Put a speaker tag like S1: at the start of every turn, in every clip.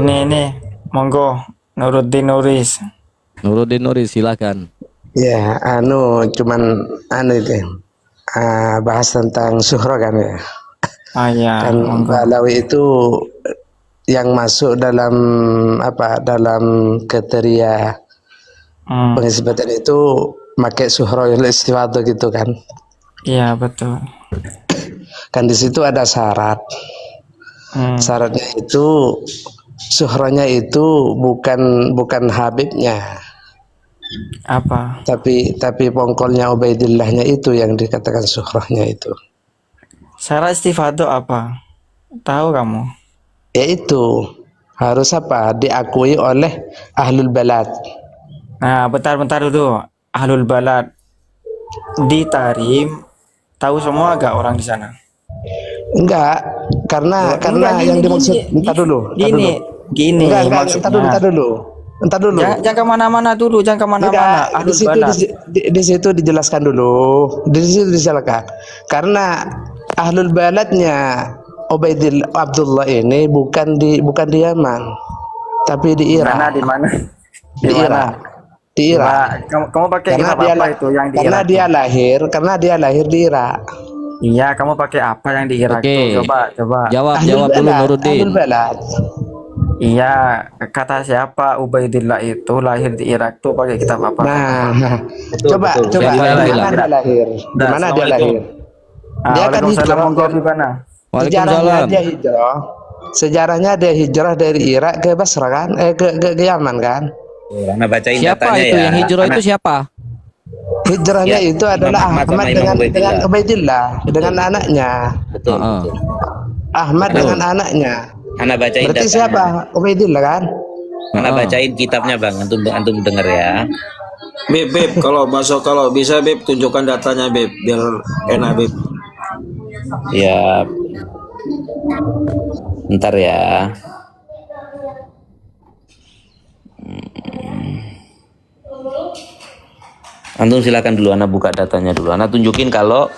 S1: Ini, monggo, Nuruddin Nuris.
S2: Nuruddin Nuris, silakan.
S3: Ya, cuman itu bahas tentang suhro kan ya.
S1: Ah ya,
S3: Kan
S1: monggo.
S3: Balawi itu yang masuk dalam kriteria pengisbatan itu pakai suhro istiwato gitu kan.
S1: Iya betul.
S3: Kan di situ ada syarat. Syaratnya itu suhronya itu bukan Habibnya.
S1: Apa?
S3: Tapi pongkolnya Ubaidillahnya itu yang dikatakan suhrohnya itu.
S1: Syarat istifadah apa? Tahu kamu?
S3: Yaitu harus diakui oleh ahlul balad.
S1: Nah, bentar dulu. Ahlul balad di Tarim tahu semua gak orang di sana?
S3: Enggak, karena
S1: Enggak,
S3: yang dimaksud entar dulu. Enggak,
S1: maksudnya.
S3: Entar dulu.
S1: Jangan kemana-mana dulu, jangan kemana-mana.
S3: Enggak,
S1: Ahlul balad.
S3: di situ dijelaskan dulu. Di situ dijelaskan. Karena ahlul baladnya Ubaidillah Abdullah ini bukan di Yaman, tapi di Irak.
S1: Di mana?
S3: Di Irak. Di Irak.
S1: Kamu pakai kitab apa itu yang di Irak?
S3: Karena dia lahir di Irak.
S1: Iya, kamu pakai apa yang di Irak
S2: Oke.
S1: tuh? Coba.
S2: Jawab dulu Nuruddin.
S3: Ahlul balad.
S1: Iya, kata siapa Ubaidillah itu lahir di Irak tuh pakai kitab apa?
S3: Nah, coba.
S2: Siapa yang
S3: Di
S2: bilang?
S3: mana dia lahir? Di mana dia lahir? Dia kan hijrah.
S1: Monggo gimana?
S2: Waalaikumsalam.
S3: Sejarahnya dia hijrah dari Irak ke Basra kan? Ke Yaman kan?
S4: Ana bacain
S2: Siapa
S4: datanya
S2: itu
S4: ya.
S2: yang hijrah itu siapa?
S3: Hijrahnya
S4: Ya,
S3: itu adalah
S4: Ahmad
S3: Ahmad
S4: sama Imam
S3: dengan Ubaidillah, dengan anaknya.
S4: Betul.
S3: Ahmad dengan anaknya.
S4: Ana bacain
S3: Berarti
S4: datanya.
S3: siapa? Ubaidillah kan?
S4: Ana bacain kitabnya Bang, antum denger ya.
S5: Beb, kalau bisa Beb tunjukkan datanya Beb biar enak Beb.
S4: Ya. Ntar ya. Antum silakan dulu, Ana buka datanya dulu. Ana tunjukin kalau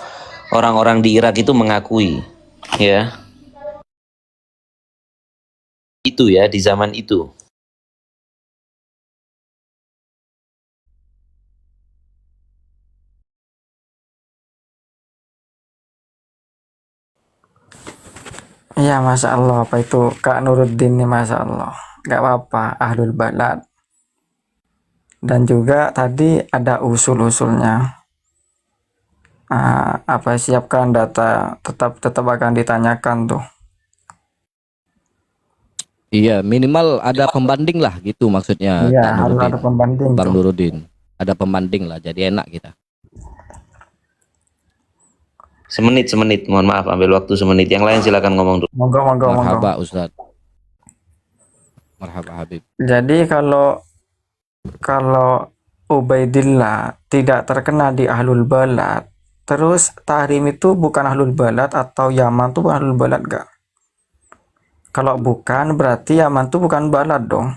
S4: orang-orang di Irak itu mengakui, ya. Itu ya di zaman itu.
S1: Iya, masya Allah, apa itu Kak Nuruddin nih, masya Allah, nggak apa-apa, ahlul balad. Dan juga tadi ada usul-usulnya. Siapkan data, tetap akan ditanyakan tuh.
S2: Iya, minimal ada pembanding lah gitu maksudnya.
S1: Iya,
S2: Kak
S1: harus
S2: Nuruddin.
S1: ada pembanding
S2: Bang
S1: tuh.
S2: Nuruddin. Ada pembanding lah, jadi enak kita.
S4: Semenit, mohon maaf, ambil waktu semenit. Yang lain silakan ngomong dulu.
S1: Monggo.
S2: Marhaba Ustaz. Marhaba Habib.
S1: Jadi kalau Ubaidillah tidak terkena di ahlul balad, terus Tahrim itu bukan ahlul balad atau Yaman tuh bukan ahlul balad gak? Kalau bukan berarti Yaman tuh bukan balad dong.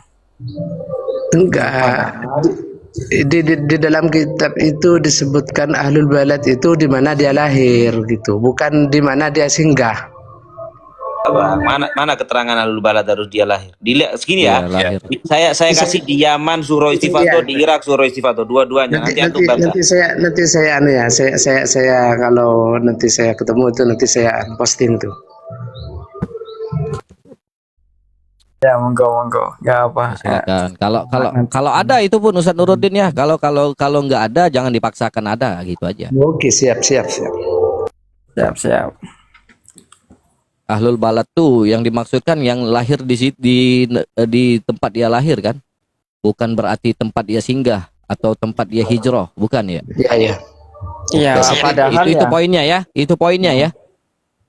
S3: Enggak. Di dalam kitab itu disebutkan ahlul balad itu di mana dia lahir gitu, bukan di mana dia singgah.
S4: Mana keterangan alul balad harus dia lahir? Dilihat segini ya.
S2: Lahir.
S4: Saya kasih di Yaman suruh istifato, di Irak suruh istifato, dua-duanya.
S3: Nanti saya kalau nanti saya ketemu itu nanti saya posting tuh.
S1: Ya monggo, nggak apa.
S2: Silakan. Kalau ada itu pun Ustaz Nuruddin ya. Kalau nggak ada jangan dipaksakan ada gitu aja.
S3: Oke, siap.
S1: Siap.
S2: Ahlul balad tuh yang dimaksudkan yang lahir di tempat dia lahir kan? Bukan berarti tempat dia singgah atau tempat dia hijrah, bukan ya?
S3: Iya.
S1: Iya, padahal
S2: itu poinnya ya. Itu poinnya ya.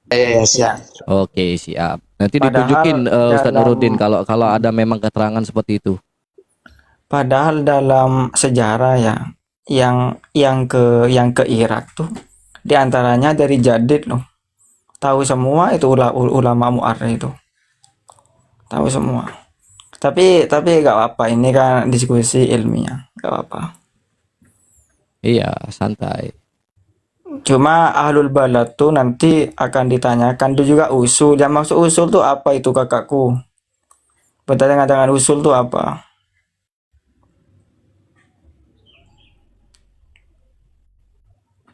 S3: Iya, siap.
S2: Oke, siap. Nanti
S1: Padahal
S2: ditunjukin Ustaz
S1: dalam-
S2: Nuruddin kalau ada memang keterangan seperti itu.
S1: Padahal dalam sejarah ya, yang ke Irak tuh diantaranya dari Jadid loh. Tahu semua itu ulama Mu'arrikh itu. Tahu semua. Tapi gak apa-apa, ini kan diskusi ilmiah, gak apa-apa.
S2: Iya, santai.
S1: Cuma ahlul balad tuh nanti akan ditanyakan, itu juga usul. Yang maksud usul tuh apa itu kakakku? Bertentangan dengan usul tuh apa?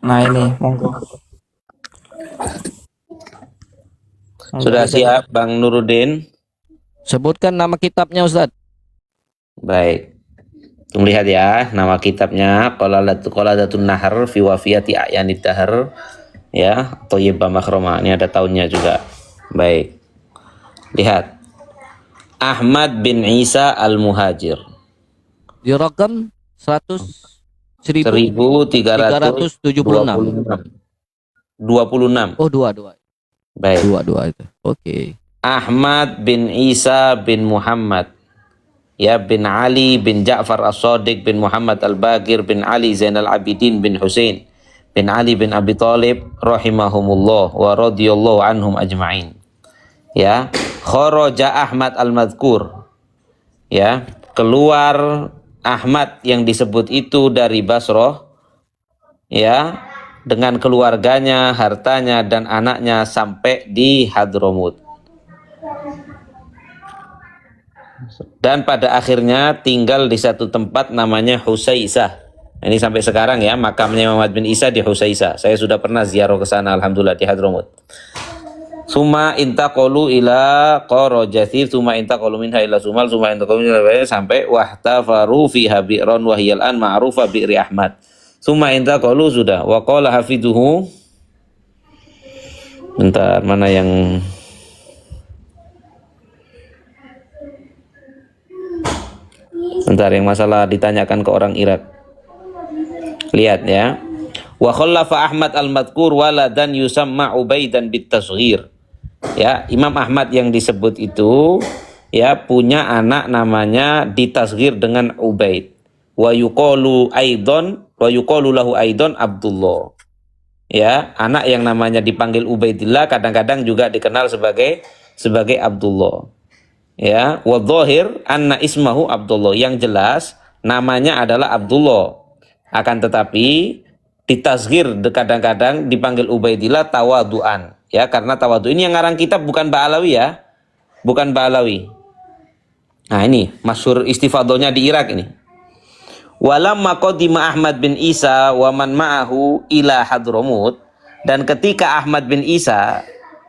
S1: Nah ini, monggo. Monggo
S4: Sudah
S1: kita-
S4: siap Bang Nuruddin?
S2: Sebutkan nama kitabnya Ustaz.
S4: Baik. Lihat ya, nama kitabnya Qaladatun Nahar fi Wafiyati A'yanid Dahr, ya, Thayyibah Makhrama. Ini ada tahunnya juga. Baik. Lihat. Ahmad bin Isa Al-Muhajir.
S2: Di rakam 1376.
S4: 26.
S2: Oh, dua
S4: Baik.
S2: itu. Oke.
S4: Ahmad bin Isa bin Muhammad, ya, bin Ali bin Ja'far As-Sadiq bin Muhammad Al-Baqir bin Ali Zainal Abidin bin Husain bin Ali bin Abi Thalib rahimahumullah wa radhiyallahu anhum ajma'in. Ya, kharaja Ahmad al-Madhkur. Ya, keluar Ahmad yang disebut itu dari Basrah, ya, dengan keluarganya, hartanya dan anaknya sampai di Hadramut. Dan pada akhirnya tinggal di satu tempat namanya Husaisah. Ini sampai sekarang ya, makamnya Muhammad bin Isa di Husaisah. Saya sudah pernah ziarah ke sana, alhamdulillah, di Hadramut. Suma intaqalu ila Qara Jathir, suma intaqalu minha ila Sumal, suma intaqalu minha ila sampai wahtafaru fiha bi'ran wa hiyal an ma'rufa bi'ri Ahmad. Suma intaqalu sudah wa qala hafiduhu. Bentar, mana yang bentar yang masalah ditanyakan ke orang Irak. Lihat ya. Wa khallafa Ahmad al-Madhkur waladan yusamma Ubaidan bitasghir. Ya, Imam Ahmad yang disebut itu ya punya anak namanya ditasghir dengan Ubaid. Wa yuqalu lahu aidan Abdullah. Ya, anak yang namanya dipanggil Ubaidillah kadang-kadang juga dikenal sebagai Abdullah. Ya, wa dhahir anna ismahu Abdullah, yang jelas namanya adalah Abdullah. Akan tetapi ditasghir kadang-kadang dipanggil Ubaidillah tawaduan, ya, karena tawadu. Ini yang ngarang kitab bukan Ba'alawi ya. Bukan Ba'alawi. Nah, ini masyhur istifadohnya di Irak ini. Walamma qadima Ahmad bin Isa wa man ma'ahu ila Hadramut, dan ketika Ahmad bin Isa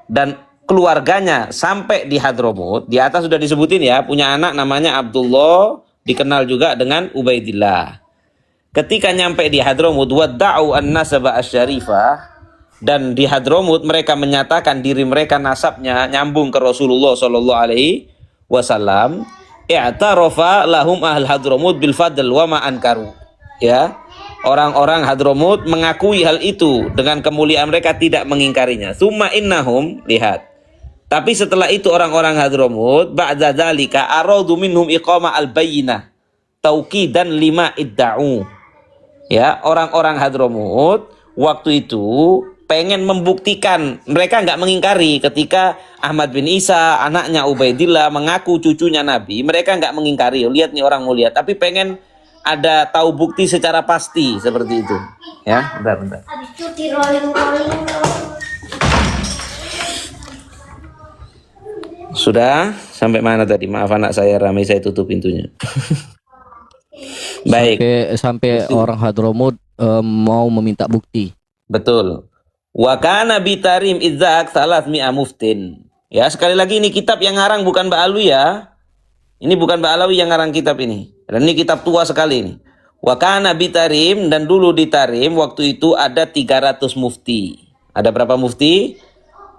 S4: dan keluarganya sampai di Hadramut, di atas sudah disebutin ya, punya anak namanya Abdullah, dikenal juga dengan Ubaidillah. Ketika nyampe di Hadramut, wadda'u an-nasaba asy-syarifah, dan di Hadramut mereka menyatakan diri mereka nasabnya nyambung ke Rasulullah sallallahu alaihi wasallam. I'tarafa lahum ahl Hadramut bil fadl wa ma ankaru. Ya. Orang-orang Hadramut mengakui hal itu dengan kemuliaan, mereka tidak mengingkarinya. Tsumma innahum, lihat. Tapi setelah itu orang-orang Hadramut ba'da dzalika aradu minhum iqama al-bayyinah tauqidan lima idda'u. Ya, orang-orang Hadramut waktu itu pengen membuktikan, mereka nggak mengingkari ketika Ahmad bin Isa anaknya Ubaidillah mengaku cucunya Nabi, mereka nggak mengingkari. Lihat nih orang mulia, tapi pengen ada tahu bukti secara pasti seperti itu. Ya, bentar. Sudah sampai mana tadi? Maaf anak saya ramai, saya tutup pintunya. Baik.
S2: Sampai orang Hadramut mau meminta bukti.
S4: Betul. Wa kana bitarim idzak 300 muftin. Ya, sekali lagi ini kitab yang ngarang bukan Ba'alawi ya. Ini bukan Ba'alawi yang ngarang kitab ini. Dan ini kitab tua sekali ini. Wa kana bitarim, dan dulu di Tarim waktu itu ada 300 mufti. Ada berapa mufti?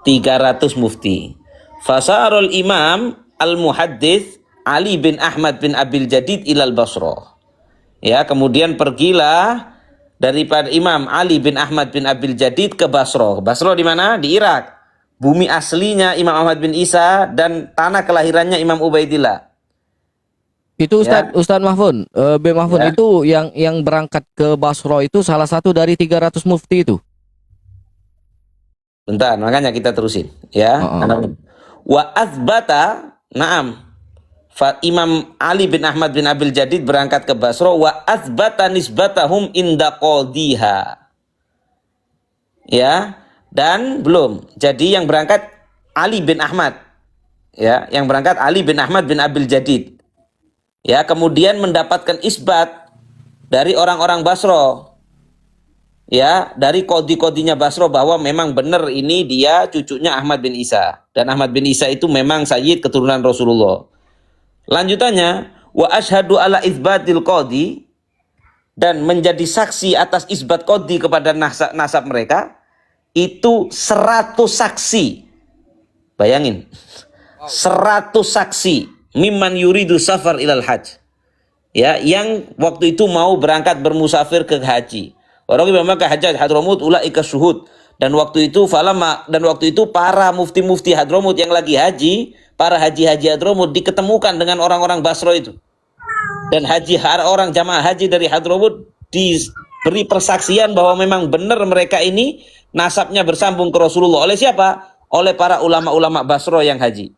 S4: 300 mufti. Fasarul Imam Al-Muhaddits Ali bin Ahmad bin Abil Jadid ilal Basrah. Ya, kemudian pergilah daripada Imam Ali bin Ahmad bin Abil Jadid ke Basrah. Basrah di mana? Di Irak. Bumi aslinya Imam Ahmad bin Isa dan tanah kelahirannya Imam Ubaidillah.
S2: Itu
S4: Ya.
S2: Ustaz Mahfun, Mahfun,
S4: Ya.
S2: itu yang berangkat ke Basrah itu salah satu dari 300 mufti itu.
S4: Bentar, makanya kita terusin. Ya. Wa azbata, na'am. Imam Ali bin Ahmad bin Abil Jadid berangkat ke Basrah, wa azbata nisbatahum inda qadiha. Ya, dan belum. Jadi yang berangkat Ali bin Ahmad. Ya, yang berangkat Ali bin Ahmad bin Abil Jadid. Ya, kemudian mendapatkan isbat dari orang-orang Basro. Ya, dari kodi-kodinya Basro bahwa memang benar ini dia cucunya Ahmad bin Isa, dan Ahmad bin Isa itu memang sayyid keturunan Rasulullah. Lanjutannya, wa ashhadu ala itsbatil qadi, dan menjadi saksi atas isbat qadi kepada nasab mereka itu 100 saksi. Bayangin. 100 saksi mimman yuridu safar ilal hajj. Ya, yang waktu itu mau berangkat bermusafir ke haji. Orang yang memakai hajat Hadramut ulaika syuhud, dan waktu itu para mufti-mufti Hadramut yang lagi haji, para haji-haji Hadramut diketemukan dengan orang-orang Basro itu. Dan orang jamaah haji dari Hadramut diberi persaksian bahwa memang benar mereka ini nasabnya bersambung ke Rasulullah. Oleh siapa? Oleh para ulama-ulama Basro yang haji.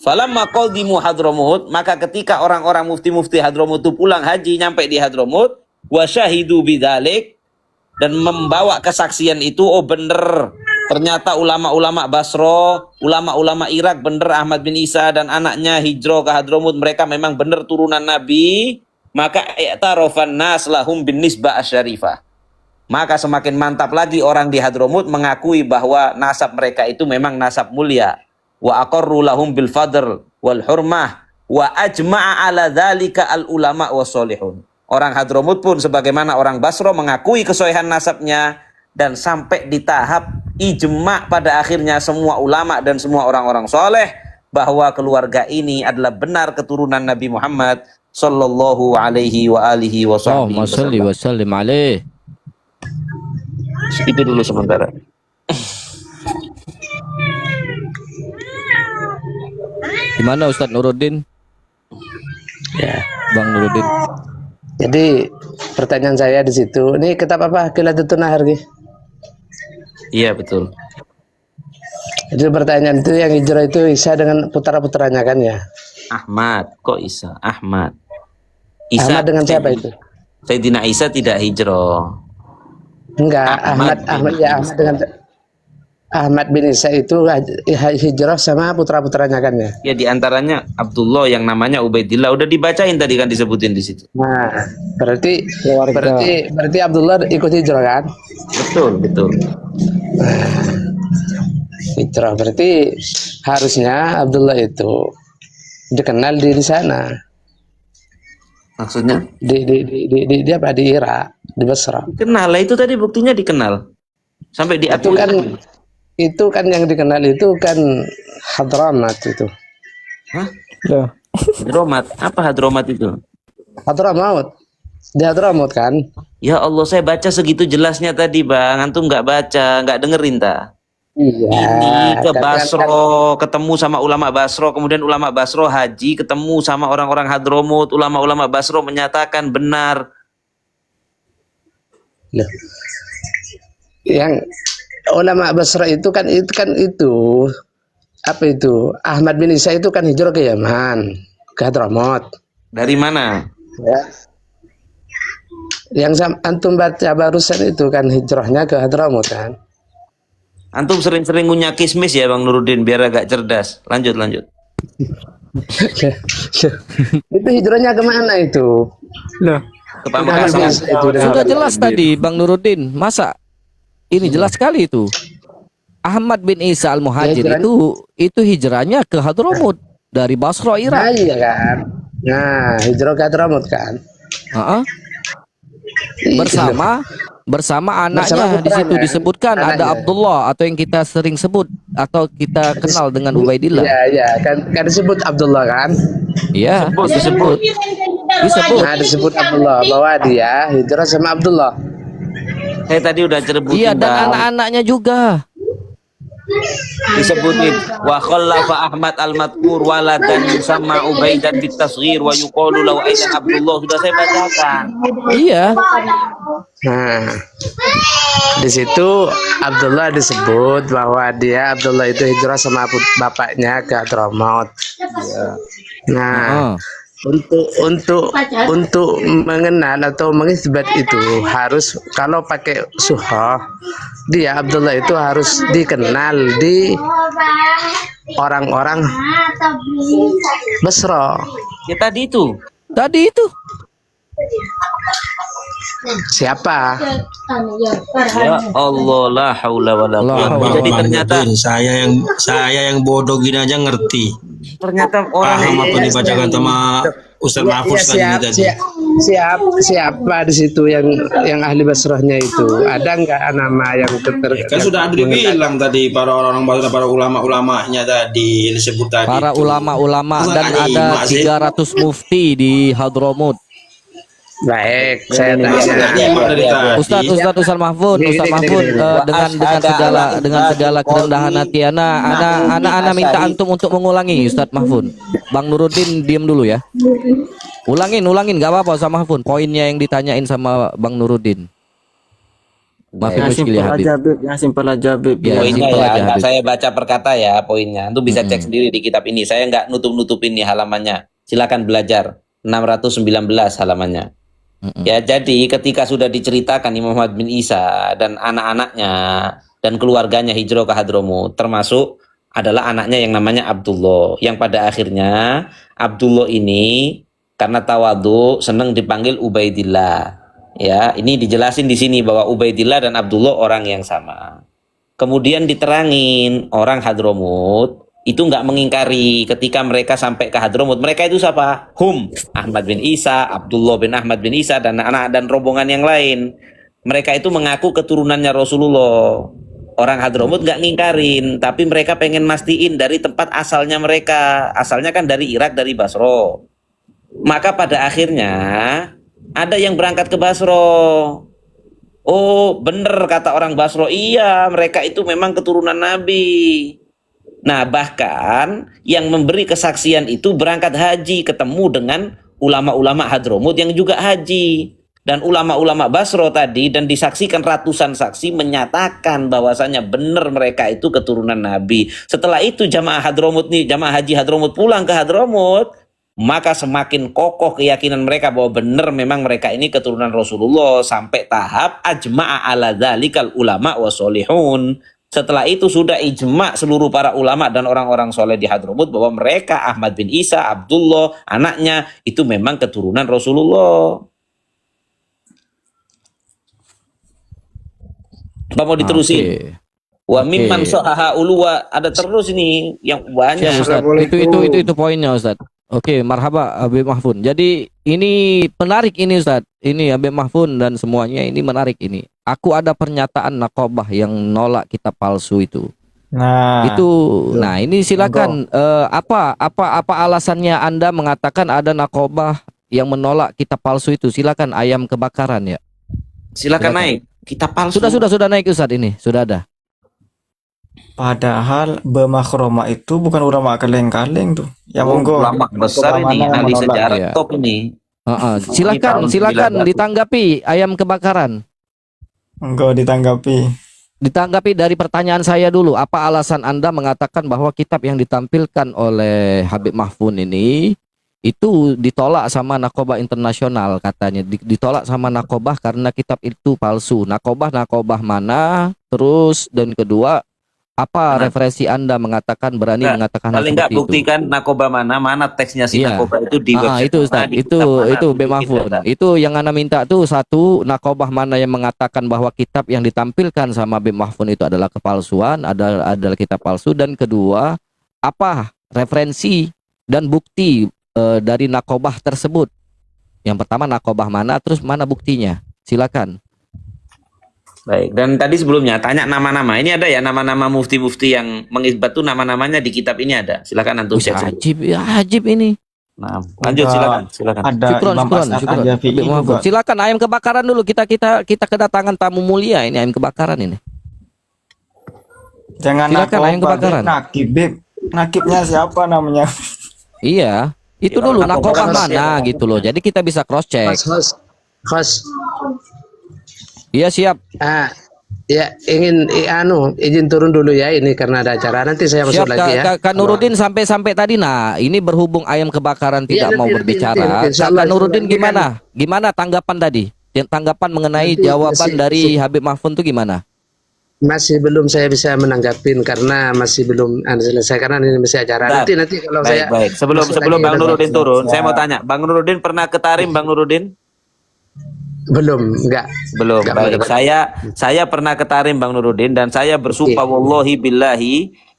S4: Falamma qadimu Hadramut, maka ketika orang-orang mufti-mufti Hadramut itu pulang haji nyampe di Hadramut, wa syahidu bidzalik, dan membawa kesaksian itu, oh bener ternyata ulama-ulama Basro, ulama-ulama Irak bener Ahmad bin Isa dan anaknya hijrah ke Hadramut, mereka memang bener turunan Nabi, maka i'tarafan nas lahum bin nisbah asyarifah. Maka semakin mantap lagi orang di Hadramut mengakui bahwa nasab mereka itu memang nasab mulia. Wa aqarru lahum bil fadl wal hurmah wa ajma'a ala dzalika al ulama was solihun. Orang Hadramut pun sebagaimana orang Basro mengakui kesohihan nasabnya, dan sampai di tahap ijma pada akhirnya semua ulama dan semua orang-orang soleh bahwa keluarga ini adalah benar keturunan Nabi Muhammad sallallahu alaihi wa alihi wasallam.
S2: Allahumma shalli wa sallim alaih.
S4: Itu dulu sementara.
S2: Gimana Ustadz Nuruddin?
S3: Ya.
S2: Bang Nuruddin.
S3: Jadi pertanyaan saya di situ, ini kitab apa? Qiladatun Nahar Ki?
S4: Iya betul.
S3: Jadi pertanyaan itu yang hijrah itu Isa dengan putra-putranya kan ya?
S4: Ahmad, kok Isa? Ahmad. Isa
S3: Ahmad dengan siapa itu?
S4: Sayyidina Isa tidak hijrah.
S3: Enggak, Ahmad ya, Ahmad dengan Ahmad bin Isa itu hijrah sama putra-putranya kan ya?
S4: Ya, diantaranya Abdullah yang namanya Ubaidillah, udah dibacain tadi kan, disebutin di situ.
S3: Nah, berarti Abdullah ikut hijrah kan?
S4: Betul.
S3: Hijrah berarti harusnya Abdullah itu dikenal di sana.
S4: Maksudnya?
S3: Di apa, di Irak, di Basra.
S4: Kenal lah, itu tadi buktinya dikenal. Sampai diakui.
S3: Itu kan yang dikenal itu kan Hadramat itu.
S4: Hah?
S1: Loh.
S4: Hadromat? Apa Hadromat itu?
S3: Hadramaut. Di Hadramaut kan?
S4: Ya Allah, saya baca segitu jelasnya tadi Bang. Antum nggak baca, nggak dengerin ta?
S3: Iya.
S4: Ini ke
S3: kan-
S4: Basro, ketemu sama ulama Basro, kemudian ulama Basro haji, ketemu sama orang-orang Hadramut, ulama-ulama Basro menyatakan benar.
S3: Loh. Yang ulama Basra itu kan apa itu? Ahmad bin Isa itu kan hijrah ke Yaman, ke Hadramaut.
S4: Dari mana?
S3: Ya. Yang antum baca barusan itu kan hijrahnya ke Hadramaut kan?
S4: Antum sering-sering ngunyah kismis ya Bang Nuruddin, biar agak cerdas. Lanjut.
S3: Itu hijrahnya kemana itu?
S1: Loh.
S4: Ke Pamekasan.
S2: Sudah jelas tadi Bang Nuruddin. Masa ini jelas sekali itu. Ahmad bin Isa al-Muhajir
S3: Ya,
S2: itu hijrahnya ke Hadramut dari Basra
S3: Nah,
S2: Irak.
S3: iya kan? Nah, hijrah ke Hadramaut kan?
S2: Heeh. Bersama anaknya
S3: Bersama
S2: di situ
S3: putranya.
S2: disebutkan ada
S3: Anaknya.
S2: Abdullah atau yang kita sering sebut atau kita kenal dengan Ubaidillah.
S3: Iya, kan disebut Abdullah kan?
S2: Iya, disebut.
S3: Nah, disebut Abdullah bahwa dia hijrah sama Abdullah.
S4: Saya tadi udah cerebutin
S2: Iya, dan
S4: Bang.
S2: anak-anaknya juga.
S4: Disebutin wa khallafa Ahmad al-Madkur waladan yusamma Ubaidan bit tasghir wa yuqalu lahu aidan Abdullah, sudah saya bacakan.
S2: Iya.
S3: Nah, di situ Abdullah disebut bahwa dia Abdullah itu hijrah sama bapaknya ke Hadramaut. Nah,
S2: Heeh.
S3: untuk mengenal atau mengisbat itu harus, kalau pakai suhah, dia Abdullah itu harus dikenal di orang-orang Basra.
S4: Ya tadi itu.
S2: Tadi itu.
S3: Siapa?
S4: Ya Allah, la haula wala quwwata. Jadi ternyata
S5: Saya yang bodoh gini aja ngerti.
S4: orang
S5: Paham apa yang dibacakan sama Ustaz Mahfuz tadi ini tadi.
S3: Siapa di situ yang ahli Basrahnya itu? Ada nggak nama yang
S5: Kan sudah Adri bilang tadi para orang-orang Basra, para ulama-ulamanya tadi yang disebut tadi.
S2: Para
S5: itu.
S2: ulama-ulama
S5: Masa
S2: dan
S5: nggak
S2: ada
S5: nyimak sih?
S2: 300 mufti di Hadramut.
S3: Baik, saya
S5: Masa nggak
S3: tanya.
S5: nyimak dari tadi?
S2: Ustaz Mahfud, Ustaz Mahfud, dengan segala kerendahan hati ana minta antum untuk mengulangi, Ustaz Mahfud. Bang Nuruddin diam dulu ya. Ulangin nggak apa-apa Ustaz Mahfud. Poinnya yang ditanyain sama Bang Nuruddin. Maafin
S1: Yang
S2: muskil
S1: simpel
S2: ya Habib.
S1: aja Beb, yang simpel aja Beb.
S2: Ya,
S4: poinnya
S2: simpel
S4: ya,
S2: aja,
S4: nggak
S2: Habib.
S4: saya baca per kata ya poinnya. Itu bisa cek sendiri di kitab ini. Saya nggak nutup-nutupin nih halamannya. Silakan belajar. 619 halamannya. Ya, jadi ketika sudah diceritakan Imam Muhammad bin Isa dan anak-anaknya dan keluarganya hijrah ke Hadramut, termasuk adalah anaknya yang namanya Abdullah, yang pada akhirnya Abdullah ini karena tawadu senang dipanggil Ubaidillah. Ya, ini dijelasin di sini bahwa Ubaidillah dan Abdullah orang yang sama. Kemudian diterangin orang Hadramut itu nggak mengingkari ketika mereka sampai ke Hadramut. Mereka itu siapa? Ahmad bin Isa, Abdullah bin Ahmad bin Isa dan anak dan rombongan yang lain. Mereka itu mengaku keturunannya Rasulullah. Orang Hadramut nggak ngingkarin, tapi mereka pengen mastiin dari tempat asalnya mereka. Asalnya kan dari Irak, dari Basra. Maka pada akhirnya ada yang berangkat ke Basra. Oh, bener kata orang Basra, iya mereka itu memang keturunan Nabi. Nah, bahkan yang memberi kesaksian itu berangkat haji, ketemu dengan ulama-ulama Hadramut yang juga haji. Dan ulama-ulama Basra tadi, dan disaksikan ratusan saksi menyatakan bahwasanya benar mereka itu keturunan Nabi. Setelah itu jamaah haji Hadramut pulang ke Hadramut, maka semakin kokoh keyakinan mereka bahwa benar memang mereka ini keturunan Rasulullah, sampai tahap ajma'a ala dzalikal ulama wa sholihun. Setelah itu sudah ijma seluruh para ulama dan orang-orang soleh di Hadramut bahwa mereka Ahmad bin Isa, Abdullah, anaknya itu memang keturunan Rasulullah. Apa mau diterusin?
S2: Oke.
S4: Wa mimman sahaha uluwa, ada terus ini yang banyak.
S2: Siap, Ustaz. Itu poinnya Ustaz. Oke, marhaba Habib Mahfud. Jadi ini menarik ini Ustaz. Ini Habib Mahfud dan semuanya ini menarik ini. Aku ada pernyataan Naqobah yang nolak kitab palsu itu.
S1: Nah,
S2: Nah ini silakan apa alasannya Anda mengatakan ada Naqobah yang menolak kitab palsu itu? Silakan ayam kebakaran ya.
S4: Silakan naik. Kitab palsu.
S2: Sudah naik Ustaz ini, sudah ada.
S1: padahal Bemakhroma itu bukan ulama kaleng-kaleng tuh. Ya monggo.
S4: Ulama besar ini,
S1: Mana yang
S4: ahli
S1: menolak?
S4: sejarah
S2: Iya.
S4: top ini.
S2: Silakan
S4: tahun 1900.
S2: ditanggapi ayam kebakaran.
S1: Monggo ditanggapi.
S2: Dari pertanyaan saya dulu, apa alasan Anda mengatakan bahwa kitab yang ditampilkan oleh Habib Mahfud ini itu ditolak sama Naqobah Internasional katanya, ditolak sama Naqobah karena kitab itu palsu. Naqobah mana? Terus dan kedua, apa referensi Anda mengatakan mengatakan hal
S4: Paling nggak
S2: seperti itu?
S4: buktikan Naqobah mana teksnya si
S2: Iya.
S4: Naqobah itu di website
S2: Itu Ustaz,
S4: mana, di kitab mana,
S2: itu
S4: tunjukin
S2: Habib Mahfud.
S4: data.
S2: Itu yang Anda minta tuh satu, Naqobah mana yang mengatakan bahwa kitab yang ditampilkan sama Habib Mahfud itu adalah kepalsuan, adalah kitab palsu, dan kedua, apa referensi dan bukti dari Naqobah tersebut? Yang pertama Naqobah mana, terus mana buktinya? Silakan.
S4: Baik, dan tadi sebelumnya tanya nama-nama. Ini ada ya nama-nama mufti-mufti yang mengisbat tuh nama-namanya di kitab ini ada. Silakan antum cek.
S2: Ajib ini.
S4: Nah, lanjut silakan.
S1: Ada
S2: Syukron.
S1: Al-Jafi'i
S2: Habib Mahfud.
S1: juga.
S2: Silakan ayam kebakaran dulu. Kita kedatangan tamu mulia ini, ayam kebakaran ini.
S1: Jangan
S2: Silakan, ayam kebakaran.
S1: Nakib, Beb. Nakibnya siapa namanya?
S2: Iya, itu
S4: Ya,
S2: dulu
S4: Naqobah
S2: Naqobah mana
S4: siapa?
S2: gitu loh. Jadi kita bisa cross check.
S3: Khos.
S2: Iya siap.
S3: Ya, izin turun dulu ya ini karena ada acara. Nanti saya masuk
S2: Siap,
S3: lagi ya.
S2: Kak Nuruddin sampai tadi. Nah, ini berhubung ayam kebakaran tidak
S3: Iya,
S2: mau
S3: nanti,
S2: berbicara.
S3: nanti. Insyaallah,
S2: Kak Nuruddin
S3: insyaallah.
S2: gimana tanggapan tadi? Tanggapan mengenai
S3: Nanti,
S2: jawaban
S3: masih-
S2: dari
S3: masih-
S2: Habib Mahfud itu gimana?
S3: Masih belum saya bisa menanggapin karena masih belum selesai karena ini masih acara.
S4: Bentar.
S3: Nanti kalau
S4: Baik,
S3: saya
S4: baik. Sebelum
S3: masuk
S4: sebelum
S3: lagi,
S4: Bang
S3: ada
S4: Nuruddin
S3: baik.
S4: turun, saya mau tanya, Bang Nuruddin pernah ke Tarim, Bang Nuruddin?
S3: Belum, enggak.
S4: Belum.
S3: Enggak
S4: Baik.
S3: pernah.
S4: Saya pernah ke Tarim, Bang Nuruddin, dan saya bersumpah wallahi billahi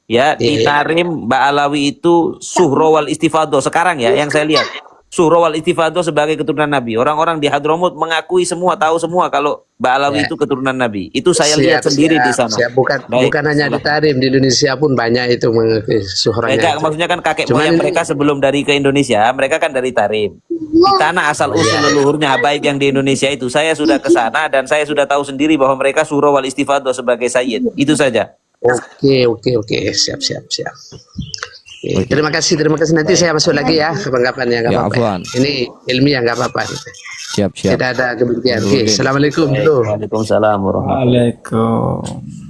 S4: ya di
S3: Iya.
S4: Tarim Mbak Alawi itu suhro wal istifadoh sekarang ya yang saya lihat. Suhro wal istifadoh sebagai keturunan Nabi. Orang-orang di Hadramut mengakui semua, tahu semua kalau Mbak Alawi
S3: Ya.
S4: itu keturunan Nabi. Itu saya lihat sendiri di sana.
S3: Siap. Bukan
S4: Baik.
S3: hanya di Tarim, di Indonesia pun banyak itu mengakui suhranya.
S4: Mereka
S3: itu.
S4: maksudnya kan kakek
S3: Cuman
S4: moyang
S3: ini-
S4: mereka sebelum dari ke Indonesia, mereka kan dari Tarim. Di tanah asal usul leluhurnya Habaib yang di Indonesia itu, saya sudah ke sana dan saya sudah tahu sendiri bahwa mereka surah wal istifadah sebagai sayyid. Itu saja.
S3: Oke. Siap. Oke. Terima kasih. Nanti saya masuk lagi ya kapan-kapan ya, nggak
S2: Ya,
S3: apa-apa.
S2: afwan.
S3: Ini ilmiah nggak apa-apa.
S2: Siap.
S3: Tidak ada kebersihan. Oke, assalamualaikum.
S4: Waalaikumsalam warahmatullahi wabarakatuh.
S1: Waalaikumsalam.